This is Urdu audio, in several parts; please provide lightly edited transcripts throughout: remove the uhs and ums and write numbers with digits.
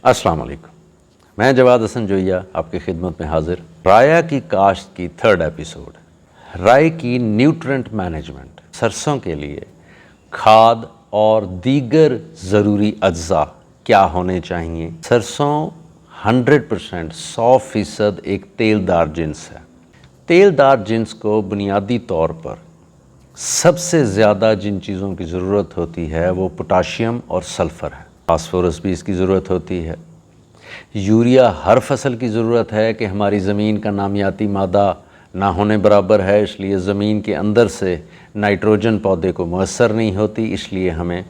السلام علیکم، میں جواد حسن جویا آپ کی خدمت میں حاضر۔ رائے کی کاشت کی 3rd ایپیسوڈ، رائے کی نیوٹرنٹ مینجمنٹ، سرسوں کے لیے کھاد اور دیگر ضروری اجزاء کیا ہونے چاہیے۔ سرسوں 100% ایک تیل دار جنس ہے۔ تیل دار جنس کو بنیادی طور پر سب سے زیادہ جن چیزوں کی ضرورت ہوتی ہے وہ پوٹاشیم اور سلفر ہے۔ فاسفورس بھی اس کی ضرورت ہوتی ہے۔ یوریا ہر فصل کی ضرورت ہے کہ ہماری زمین کا نامیاتی مادہ نہ ہونے برابر ہے، اس لیے زمین کے اندر سے نائٹروجن پودے کو میسر نہیں ہوتی، اس لیے ہمیں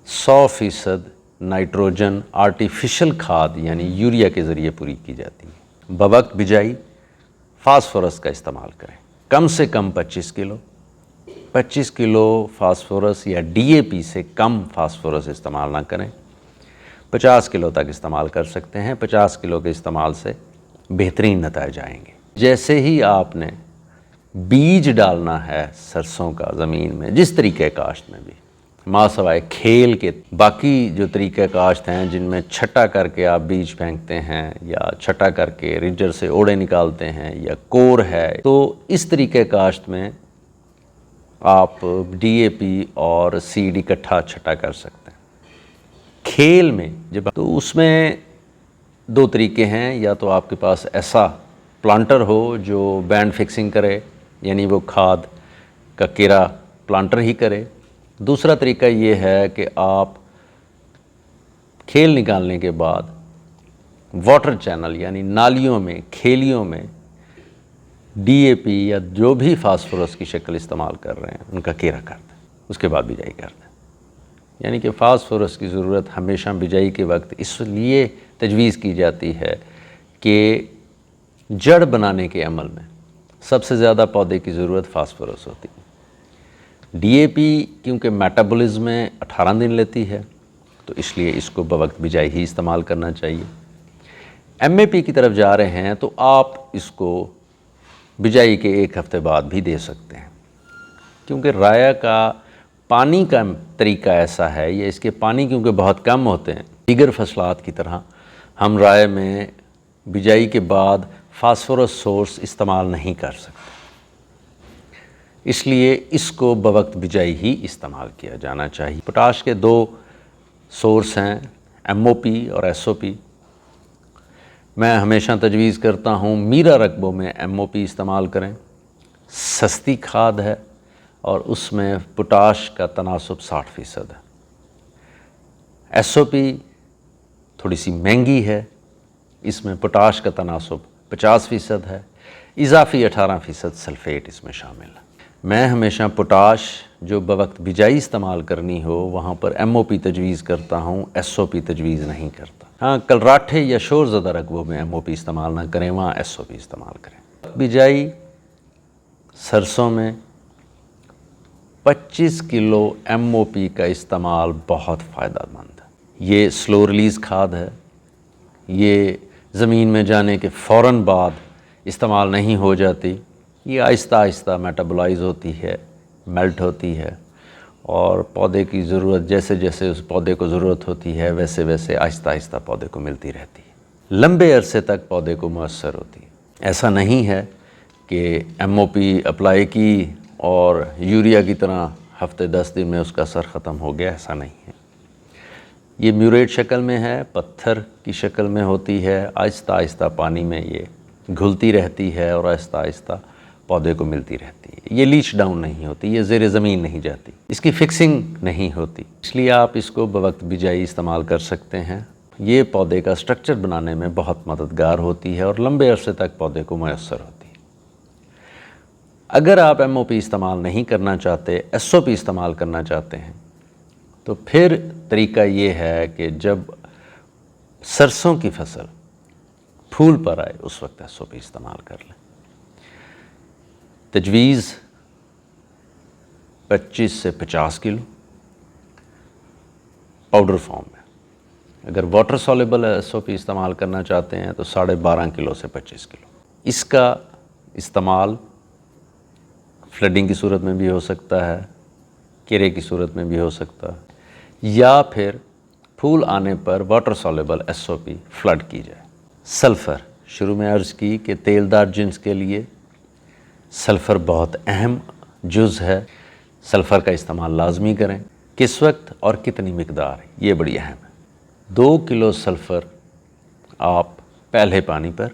100% نائٹروجن آرٹیفیشل کھاد یعنی یوریا کے ذریعے پوری کی جاتی ہے۔ بوقت بجائی فاسفورس کا استعمال کریں، کم سے کم 25 کلو فاسفورس یا ڈی اے پی سے کم فاسفورس استعمال نہ کریں۔ 50 کلو تک استعمال کر سکتے ہیں۔ 50 کلو کے استعمال سے بہترین نتائج آئیں گے۔ جیسے ہی آپ نے بیج ڈالنا ہے سرسوں کا زمین میں، جس طریقہ کاشت میں بھی ما سوائے کھیل کے باقی جو طریقہ کاشت ہیں جن میں چھٹا کر کے آپ بیج پھینکتے ہیں یا چھٹا کر کے ریجر سے اوڑے نکالتے ہیں یا کور ہے، تو اس طریقہ کاشت میں آپ ڈی اے پی اور سیڈ اکٹھا چھٹا کر سکتے ہیں۔ کھیل میں جب تو اس میں 2 طریقے ہیں، یا تو آپ کے پاس ایسا پلانٹر ہو جو بینڈ فکسنگ کرے، یعنی وہ کھاد کا کیرا پلانٹر ہی کرے۔ دوسرا طریقہ یہ ہے کہ آپ کھیل نکالنے کے بعد واٹر چینل یعنی نالیوں میں، کھیلیوں میں ڈی اے پی یا جو بھی فاسفورس کی شکل استعمال کر رہے ہیں ان کا کیرا کر دیں، اس کے بعد بجائی کر دیں۔ یعنی کہ فاسفورس کی ضرورت ہمیشہ بجائی کے وقت اس لیے تجویز کی جاتی ہے کہ جڑ بنانے کے عمل میں سب سے زیادہ پودے کی ضرورت فاسفورس ہوتی ہے۔ ڈی اے پی کیونکہ میٹابولزم میں 18 دن لیتی ہے، تو اس لیے اس کو بوقت بجائی ہی استعمال کرنا چاہیے۔ ایم اے پی کی طرف جا رہے ہیں تو آپ اس کو بجائی کے 1 ہفتے بعد بھی دے سکتے ہیں، کیونکہ رائے کا پانی کا طریقہ ایسا ہے، یا اس کے پانی کیونکہ بہت کم ہوتے ہیں، دیگر فصلات کی طرح ہم رائے میں بجائی کے بعد فاسفورس سورس استعمال نہیں کر سکتے، اس لیے اس کو بوقت بجائی ہی استعمال کیا جانا چاہیے۔ پوٹاش کے 2 سورس ہیں، ایم او پی اور ایس او پی۔ میں ہمیشہ تجویز کرتا ہوں میرا رقبوں میں ایم او پی استعمال کریں، سستی کھاد ہے اور اس میں پوٹاش کا تناسب 60% ہے۔ ایس او پی تھوڑی سی مہنگی ہے، اس میں پوٹاش کا تناسب 50% ہے، اضافی 18% سلفیٹ اس میں شامل ہے۔ میں ہمیشہ پوٹاش جو بوقت بجائی استعمال کرنی ہو وہاں پر ایم او پی تجویز کرتا ہوں، ایس او پی تجویز نہیں کرتا۔ ہاں، کلراٹھے یا شور زدہ رقبوں میں ایم او پی استعمال نہ کریں، وہاں ایس او پی استعمال کریں۔ بجائی سرسوں میں 25 کلو ایم او پی کا استعمال بہت فائدہ مند ہے۔ یہ سلو ریلیز کھاد ہے، یہ زمین میں جانے کے فوراً بعد استعمال نہیں ہو جاتی، یہ آہستہ آہستہ میٹابولائز ہوتی ہے، میلٹ ہوتی ہے، اور پودے کی ضرورت جیسے جیسے اس پودے کو ضرورت ہوتی ہے ویسے ویسے آہستہ آہستہ پودے کو ملتی رہتی ہے، لمبے عرصے تک پودے کو میسر ہوتی ہے۔ ایسا نہیں ہے کہ ایم او پی اپلائی کی اور یوریا کی طرح ہفتے 10 دن میں اس کا اثر ختم ہو گیا، ایسا نہیں ہے۔ یہ میوریٹ شکل میں ہے، پتھر کی شکل میں ہوتی ہے، آہستہ آہستہ پانی میں یہ گھلتی رہتی ہے اور آہستہ آہستہ پودے کو ملتی رہتی ہے۔ یہ لیچ ڈاؤن نہیں ہوتی، یہ زیر زمین نہیں جاتی، اس کی فکسنگ نہیں ہوتی، اس لیے آپ اس کو بوقت بجائی استعمال کر سکتے ہیں۔ یہ پودے کا سٹرکچر بنانے میں بہت مددگار ہوتی ہے اور لمبے عرصے تک پودے کو میسر ہوتی ہے۔ اگر آپ ایم او پی استعمال نہیں کرنا چاہتے، ایس او پی استعمال کرنا چاہتے ہیں، تو پھر طریقہ یہ ہے کہ جب سرسوں کی فصل پھول پر آئے اس وقت ایس او پی استعمال کر لیں۔ تجویز 25 سے 50 کلو پاؤڈر فارم میں۔ اگر واٹر سولیبل ایس او پی استعمال کرنا چاہتے ہیں تو 12.5 کلو سے 25 کلو۔ اس کا استعمال فلڈنگ کی صورت میں بھی ہو سکتا ہے، کیرے کی صورت میں بھی ہو سکتا ہے، یا پھر پھول آنے پر واٹر سالوبل SOP فلڈ کی جائے۔ سلفر، شروع میں عرض کی کہ تیل دار جنس کے لیے سلفر بہت اہم جز ہے، سلفر کا استعمال لازمی کریں۔ کس وقت اور کتنی مقدار، یہ بڑی اہم ہے۔ 2 کلو سلفر آپ پہلے پانی پر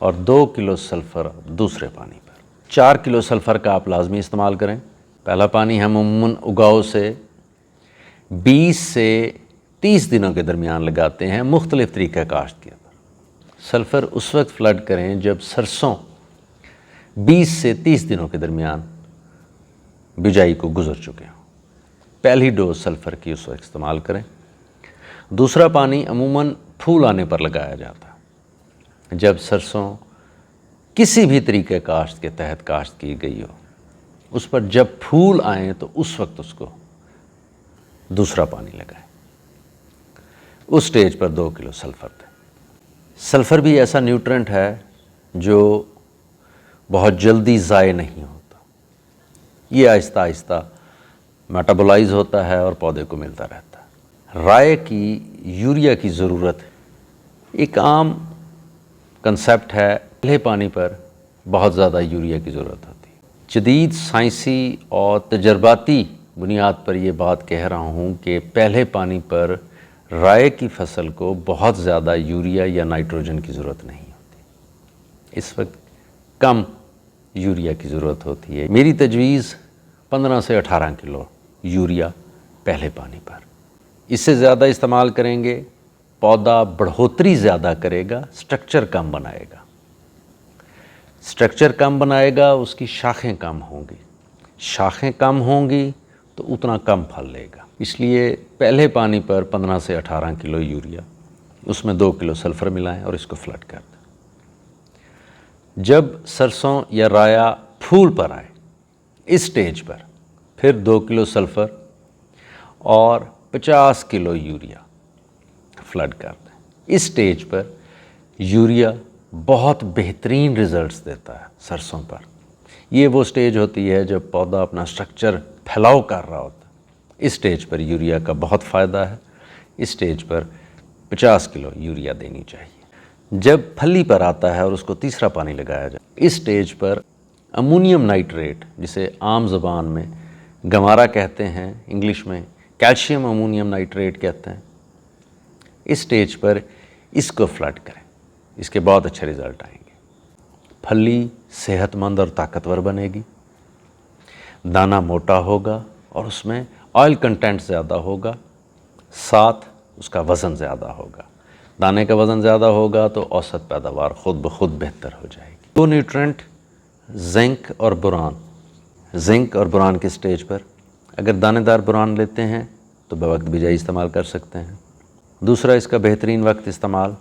اور 2 کلو سلفر دوسرے پانی پر، 4 کلو سلفر کا آپ لازمی استعمال کریں۔ پہلا پانی ہم عموماً اگاؤ سے 20 سے 30 دنوں کے درمیان لگاتے ہیں، مختلف طریقہ کاشت کے اوپر۔ سلفر اس وقت فلڈ کریں جب سرسوں 20 سے 30 دنوں کے درمیان بجائی کو گزر چکے ہوں، پہلی ڈوز سلفر کی اس وقت استعمال کریں۔ دوسرا پانی عموماً پھول آنے پر لگایا جاتا ہے، جب سرسوں کسی بھی طریقہ کاشت کے تحت کاشت کی گئی ہو، اس پر جب پھول آئیں تو اس وقت اس کو دوسرا پانی لگائیں۔ اس سٹیج پر 2 کلو سلفر دیں۔ سلفر بھی ایسا نیوٹرنٹ ہے جو بہت جلدی ضائع نہیں ہوتا، یہ آہستہ آہستہ میٹابولائز ہوتا ہے اور پودے کو ملتا رہتا ہے۔ رائے کی یوریا کی ضرورت ایک عام کنسیپٹ ہے، پہلے پانی پر بہت زیادہ یوریا کی ضرورت ہوتی ہے۔ جدید سائنسی اور تجرباتی بنیاد پر یہ بات کہہ رہا ہوں کہ پہلے پانی پر رائے کی فصل کو بہت زیادہ یوریا یا نائٹروجن کی ضرورت نہیں ہوتی، اس وقت کم یوریا کی ضرورت ہوتی ہے۔ میری تجویز 15 سے 18 کلو یوریا پہلے پانی پر۔ اس سے زیادہ استعمال کریں گے پودا بڑھوتری زیادہ کرے گا، سٹرکچر کم بنائے گا۔ سٹرکچر کم بنائے گا، اس کی شاخیں کم ہوں گی، شاخیں کم ہوں گی تو اتنا کم پھل لے گا۔ اس لیے پہلے پانی پر 15 سے 18 کلو یوریا، اس میں 2 کلو سلفر ملائیں اور اس کو فلڈ کر دیں۔ جب سرسوں یا رایا پھول پر آئے اس سٹیج پر پھر 2 کلو سلفر اور 50 کلو یوریا فلڈ کر دیں۔ اس سٹیج پر یوریا بہت بہترین ریزلٹس دیتا ہے سرسوں پر۔ یہ وہ سٹیج ہوتی ہے جب پودا اپنا سٹرکچر پھیلاؤ کر رہا ہوتا ہے، اس سٹیج پر یوریا کا بہت فائدہ ہے۔ اس سٹیج پر 50 کلو یوریا دینی چاہیے۔ جب پھلی پر آتا ہے اور اس کو تیسرا پانی لگایا جائے، اس سٹیج پر امونیم نائٹریٹ، جسے عام زبان میں گمارا کہتے ہیں، انگلش میں کیلشیم امونیم نائٹریٹ کہتے ہیں، اس سٹیج پر اس کو فلڈ کریں، اس کے بہت اچھے رزلٹ آئیں گے۔ پھلی صحت مند اور طاقتور بنے گی، دانہ موٹا ہوگا اور اس میں آئل کنٹینٹ زیادہ ہوگا، ساتھ اس کا وزن زیادہ ہوگا۔ دانے کا وزن زیادہ ہوگا تو اوسط پیداوار خود بخود بہتر ہو جائے گی۔ دو نیوٹرنٹ زنک اور بوران، زنک اور بوران کے سٹیج پر اگر دانے دار بوران لیتے ہیں تو بوقت بجائی استعمال کر سکتے ہیں۔ دوسرا اس کا بہترین وقت استعمال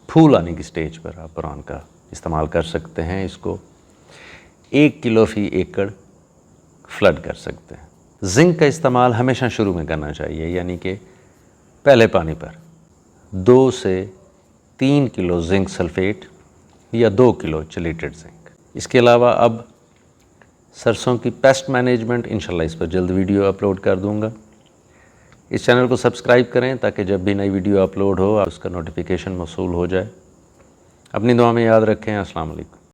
پھول آنے کی سٹیج پر آپ بوران کا استعمال کر سکتے ہیں، اس کو 1 کلو فی ایکڑ فلڈ کر سکتے ہیں۔ زنک کا استعمال ہمیشہ شروع میں کرنا چاہیے، یعنی کہ پہلے پانی پر 2 سے 3 کلو زنک سلفیٹ یا 2 کلو چلیٹڈ زنک۔ اس کے علاوہ اب سرسوں کی پیسٹ مینجمنٹ، انشاءاللہ اس پر جلد ویڈیو اپلوڈ کر دوں گا۔ اس چینل کو سبسکرائب کریں تاکہ جب بھی نئی ویڈیو اپلوڈ ہو اس کا نوٹیفیکیشن موصول ہو جائے۔ اپنی دعا میں یاد رکھیں۔ السلام علیکم۔